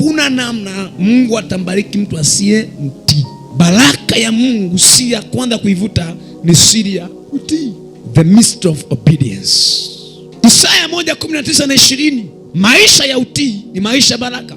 hakuna namna Mungu atambariki mtu asiye mtii. Baraka ya Mungu si ya kwanza kuivuta, ni siri ya kutii. The mystery of obedience. Isaya 1:19 na 20. Maisha ya utii ni maisha baraka.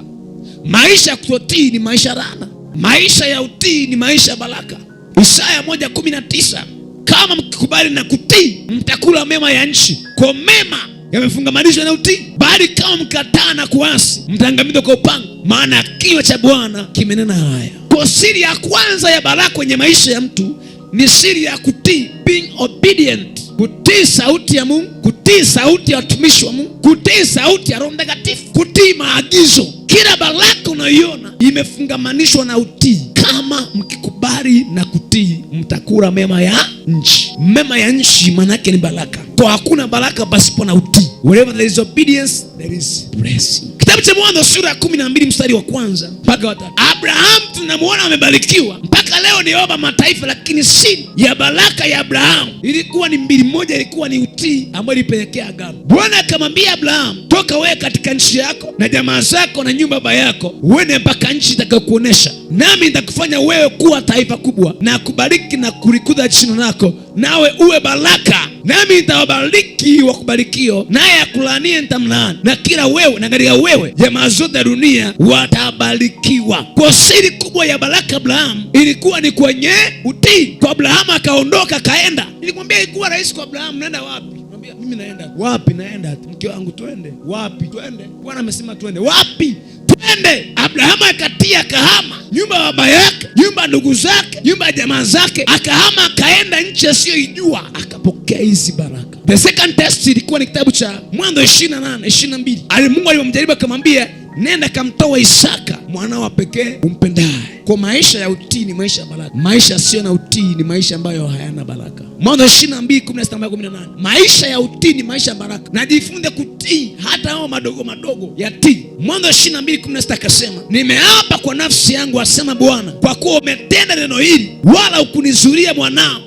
Maisha ya kutotii ni maisha laana. Maisha ya utii ni maisha baraka. Isaya 1:19. Kama mkikubali na kutii, mtakula mema ya nchi. Kwa mema yamefungamanishwa na utii. Bali kama mkataa na kuasi, mtaangamizwa kwa upanga. Maana kinywa cha Bwana kimenena haya. Kwa siri ya kwanza ya baraka kwenye maisha ya mtu ni siri ya kutii, being obedient. Kutii sauti ya Mungu, kutii sauti ya watumishi wa Mungu, kutii sauti ya Roho Mtakatifu, kutii maagizo. Kila baraka unayoiona imefungamanishwa na utii. Kama mkikubali na kutii, mtakula mema ya nchi. Mema ya nchi maana yake ni baraka. Kwa hakuna baraka pasipo na utii. Wherever there is obedience, there is blessing. Kitabu cha Mwanzo sura ya 12 mstari wa 1 mpaka wa 3. Abraham tunamuona amebarikiwa mpaka leo ni baba mataifa, lakini siri ya baraka ya Abraham ilikuwa ni mbili. Moja ilikuwa ni utii ambao ilipelekea agano. Bwana akamwambia Abraham, toka wewe katika nchi yako na jamaa zako na nyumba baba yako, uende mpaka nchi nitakayokuonesha, nami nitakufanya wewe kuwa taifa kubwa, na kubariki na kulikuza jina lako, nawe uwe baraka. Nami nitawabariki wakubarikio, naye akulaanie nitamlaani, na kila wewe na katika wewe jamaa zote ya dunia watabarikiwa. Kwa siri kubwa ya baraka Abraham ilikuwa ni kwenye utii. Kwa Abraham akaondoka akaenda. Nilikwambia ilikuwa rahisi kwa Abraham, naenda wapi? Mwambia mimi naenda. Wapi? Naenda. Mke wangu twende. Wapi? Twende. Bwana amesema twende. Wapi? Twende. Abraham akatia akahama nyumba ya baba yake, nyumba ya ndugu zake, nyumba ya jamaa zake, akahama akaenda nchi asiyoijua, akapokea hizi baraka. The second test ilikuwa ni kitabu cha Mwanzo 28:22. Mungu alimjaribu akamwambia, nenda kamtoa Isaka mwanao wa pekee umpendaye. Kwa maisha ya utii ni maisha ya baraka. Maisha yasiyo na utii ni maisha ambayo hayana baraka. Mwanzo 22:16-18. Maisha ya utii ni maisha ya baraka. Najifunze kutii hata hao madogo madogo ya tii. Mwanzo 22:16 akasema, nimeapa kwa nafsi yangu, asema Bwana, kwa kuwa umetenda neno hili, wala ukunizuria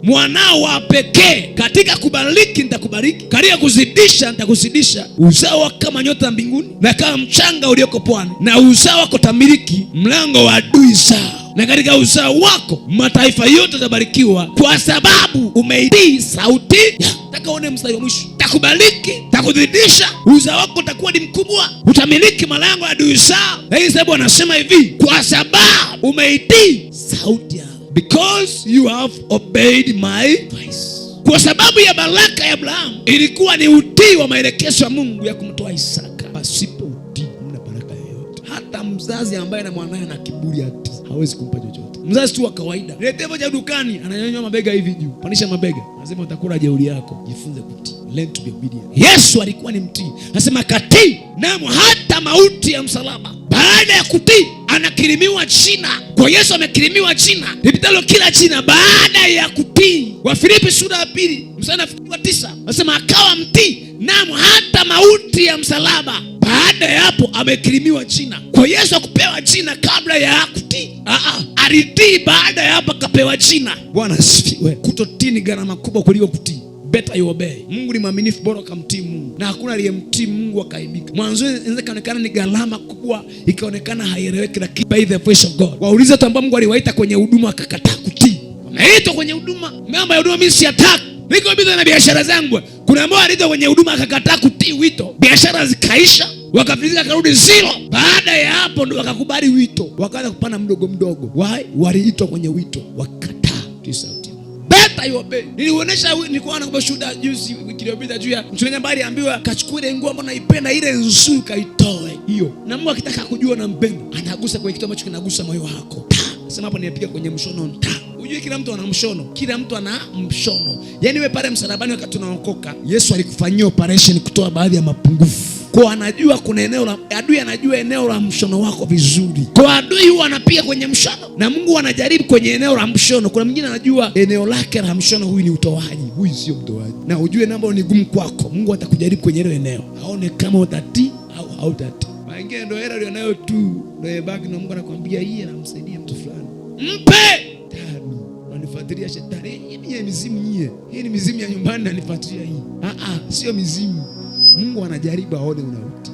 mwanao wa pekee. Katika kubariki nitakubariki, katika kuzidisha nitakuzidisha. Uzao wako kama nyota mbinguni na kama mchanga ulioko pwani, na uzao wako tamiliki mlango wa adui zao, na katika uzao wako mataifa yote yatabarikiwa, kwa sababu umeitii sauti ya. Nataka uone mstari wa mwisho. Takubariki, takuzidisha, uzao wako utakuwa ni mkubwa, utamiliki malango ya adui zao. Lakini sababu anasema hivi, kwa sababu umeitii sauti ya. Because you have obeyed my voice. Kwa sababu ya baraka ya Abraham ilikuwa ni utii wa maelekezo ya Mungu ya kumtoa Isaka. Pasipo utii mna baraka yoyote. Hata mzazi ambaye na mwanae na kiburi ati hawezi kumpa chochote. Mzazi tu wa kawaida, lete moja dukani, ananyanyua mabega hivi juu, panisha mabega, anasema utakula jeuri yako. Jifunze kutii. Learn to be obedient. Yesu alikuwa ni mtii. Anasema katii, naam hata mauti ya msalaba. Baada ya kutii anakirimiwa jina. Kwa Yesu amekirimiwa jina lipitalo kila jina baada ya kutii. Wafilipi sura ya 2 mstari wa 9 anasema akawa mtii, naam hata mauti ya msalaba. Baada ya hapo amekirimiwa jina. Kwa Yesu akupewa jina kabla ya kutii. Alitii, baada ya hapo akapewa jina. Bwana asifiwe. Kutotii ni gharama kubwa kuliko kutii. Better you obey. Mungu ni mwaminifu, bora kumtii Mungu. Na hakuna aliyemtii Mungu akaibika. Mwanzo inaweza kaonekana ni gharama kubwa, ikaonekana haieleweki, lakini by the voice of God. Waulize watu ambao Mungu aliwaita kwenye huduma akakataa kutii. Wameitwa kwenye huduma, mambo ya huduma mimi siyataka. Niko biza na biashara zangu. Kuna ambao aliitwa kwenye huduma akakataa kutii wito. Biashara zikaisha, wakafizika karudi zero. Baada ya hapo ndo wakakubali wito, wakaanza kupanda mdogo mdogo. Why? Waliitwa kwenye wito, wakakataa kutii sauti. Better you obey. Nilionyesha, nilikuwa na shuhuda juzi wiki iliyopita juu ya mchungaji ambaye aliambiwa kachukue ile nguo ambayo naipenda ile nzuri kaitoe hiyo. Na Mungu akitaka kujua na mpendo, anagusa kwenye kitu ambacho kinagusa moyo wako. Sema hapo nimepiga kwenye mshono. Unajua kila mtu ana mshono. Kila mtu ana mshono. Yaani wewe pale msalabani wakati tunaokoka, Yesu alikufanyia operation kutoa baadhi ya mapungufu. Kwa anajua kuna eneo la adui, anajua eneo la mshono wako vizuri. Kwa adui huwa anapiga kwenye mshono na Mungu anajaribu kwenye eneo la mshono. Kuna mwingine anajua eneo lake la mshono, huyu ni utoaji, huyu sio mtoaji. Na ujue namba ni gumu kwako, Mungu atakujaribu kwenye ile eneo. Aone kama utatii au hautatii. Wengine ndio hela ndio nayo tu. Ndio baki na Mungu anakuambia hii anamsaidia mtu fulani. Mpe tani. Wanifuatilia shetani. Hii ni mizimu nyie. Hii ni mizimu ya nyumbani na nifuatilia hii. Sio mizimu. Mungu anajaribu aone unautii.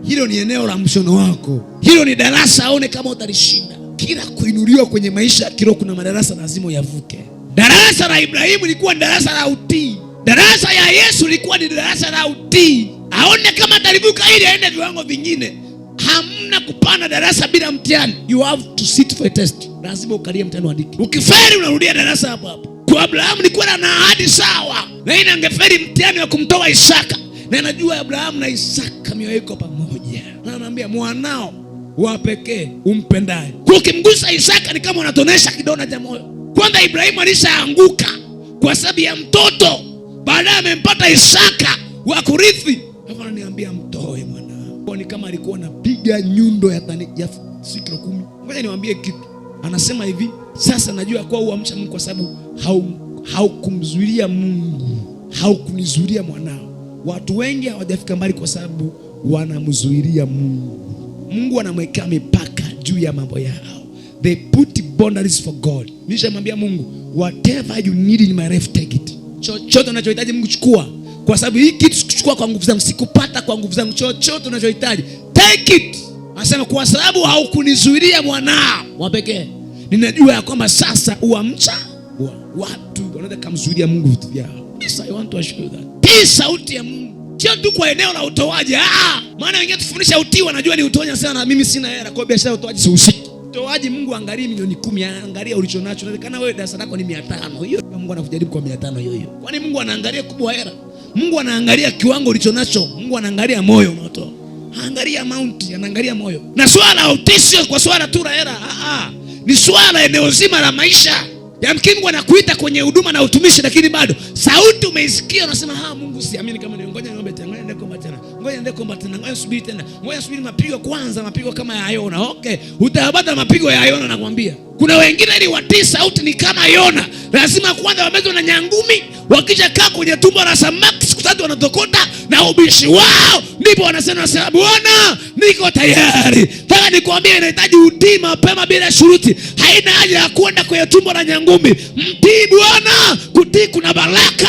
Hilo ni eneo la mshono wako. Hilo ni darasa, aone kama utalishinda. Kila kuinuliwa kwenye maisha ya kiroho kuna madarasa lazima uyavuke. Darasa la Ibrahimu lilikuwa ni darasa la utii. Darasa ya Yesu lilikuwa ni darasa la utii. Aone kama atalivuka ili aende viwango vingine. Hamna kupanda darasa bila mtihani. You have to sit for a test. Lazima ukalie mtihani uandike. Ukifeli unarudia darasa hapo hapo. Kwa Abrahamu ni kuwa na ahadi sawa. Na yeye angefeli mtihani wa kumtoa Isaka. Na anajua Abrahamu na Isaka mioyo iko pamoja. Na anamwambia mwanao wa pekee umpendaye. Kwa ukimgusa Isaka ni kama unatonesha kidona cha moyo. Kwanza Ibrahimu alishaanguka kwa sababu ya mtoto. Baadaye amempata Isaka wa kurithi. Hapo ananiambia mtoe mwanao. Ni kama alikuwa anapiga nyundo ya sikilo 10. Ngoja niwaambie kitu. Anasema hivi, sasa najua kwa uamsha Mungu kwa sababu haukumzuilia Mungu, haukunizuilia mwanao. Watu wengi hawajafika mbali kwa sababu wanamzuilia Mungu. Mungu anamwekea mipaka juu ya mambo yao. They put boundaries for God. Nishamwambia Mungu, whatever you need in my life, take it. Chochote unachohitaji Mungu chukua. Kwa sababu hii kitu sikuchukua kwa nguvu zangu, sikupata kwa nguvu zangu. Chochote unachohitaji, take it. Anasema kwa sababu haukunizuilia mwanao wa pekee. Ninajua ya kwamba sasa uamcha watu wanaweza kumzuilia Mungu vitu vyao. Yes, I want to assure you that. Hii sauti ya Mungu sio tu kwa eneo la utoaji. Maana wengine tufundisha utii wanajua ni utoaji sana, na mimi sina hela kwa biashara utoaji sihusiki. Utoaji Mungu angalia milioni 10, angalia ulichonacho. Inawezekana wewe darasa lako ni 500. Hiyo Mungu anakujaribu kwa 500 hiyo. Kwani Mungu anaangalia kubwa hela? Mungu anaangalia kiwango ulichonacho. Mungu anaangalia moyo unaotoa. Haangalia amount, anaangalia moyo. Na swala la utii sio kwa swala tu la hela. Ni swala eneo zima la maisha. Yamkini Mungu anakuita kwenye huduma na utumishi, lakini bado sauti umeisikia unasema Mungu siamini kama ni, ngoja niombe tena, ngoja niende kuomba tena, ngoja niende kuomba tena, ngoja subiri tena, ngoja subiri mapigo kwanza, mapigo kama ya Yona. Okay, utapata mapigo ya Yona nakwambia. Kuna wengine ili watii sauti ni kama Yona, lazima kwanza wamezwe na nyangumi, wakija kaa kwenye tumbo la samaki siku 3 wanatokota na ubishi wao, ndipo wanasema Bwana niko tayari. Nataka nikwambie inahitaji utii mapema bila shuruti. Haina haja ya kwenda kwenye tumbo la nyangumi. Mtii Bwana, kutii kuna baraka.